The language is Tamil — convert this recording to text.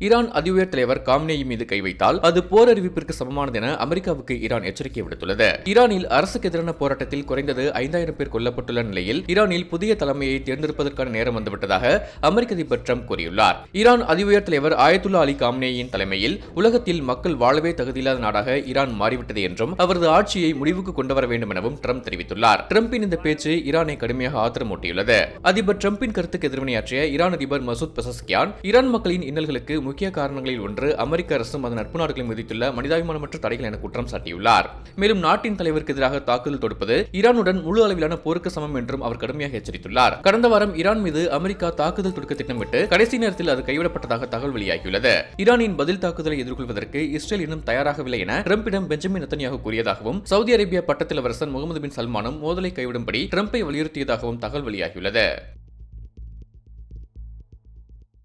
ஈரான் அதிஉயர் தலைவர் காம்னேயி மீது கை வைத்தால் அது போர் அறிவிப்பிற்கு சமமானது என அமெரிக்காவுக்கு ஈரான் எச்சரிக்கை விடுத்துள்ளது. ஈரானில் அரசுக்கு எதிரான போராட்டத்தில் குறைந்தது 5000 பேர் கொல்லப்பட்டுள்ள நிலையில் ஈரானில் புதிய தலைமையை தேர்ந்தெடுப்பதற்கான நேரம் வந்துவிட்டதாக அமெரிக்க அதிபர் ட்ரம்ப் கூறியுள்ளார். ஈரான் அதிஉயர் தலைவர் ஆயத்துல்லா அலி காம்னேயின் தலைமையில் உலகத்தில் மக்கள் வாழவே தகுதியில்லாத நாடாக ஈரான் மாறிவிட்டது என்றும் அவரது ஆட்சியை முடிவுக்கு கொண்டு வர வேண்டும் எனவும் ட்ரம்ப் தெரிவித்துள்ளார். ட்ரம்பின் இந்த பேச்சு ஈரானை கடுமையாக ஆத்திரமூட்டியுள்ளது. அதிபர் ட்ரம்பின் கருத்துக்கு எதிர்வினையாற்றிய ஈரான் அதிபர் மசூத் பெசஸ்கியான் ஈரான் மக்களின் இன்னல்களுக்கு முக்கிய காரணங்களில் ஒன்று அமெரிக்க அரசும் அதன் நட்பு நாடுகளும் விதித்துள்ள மனிதாபிமானமற்ற தடைகள் என குற்றம் சாட்டியுள்ளார். மேலும் நாட்டின் தலைவருக்கு எதிராக தாக்குதல் தொடுப்பது ஈரானுடன் முழு அளவிலான போருக்கு சமம் என்றும் அவர் கடுமையாக எச்சரித்துள்ளார். கடந்த வாரம் ஈரான் மீது அமெரிக்கா தாக்குதல் தொடுக்க திட்டமிட்டு கடைசி நேரத்தில் அது கைவிடப்பட்டதாக தகவல் வெளியாகியுள்ளது. ஈரானின் பதில் தாக்குதலை எதிர்கொள்வதற்கு இஸ்ரேல் இன்னும் தயாராகவில்லை என ட்ரம்பிடம் பெஞ்சமின் நெத்தன்யாகு கூறியதாகவும் சவுதி அரேபிய பட்டத்திலவரசர் முகமது பின் சல்மானும் மோதலை கைவிடும்படி ட்ரம்பை வலியுறுத்தியதாகவும் தகவல் வெளியாகியுள்ளது.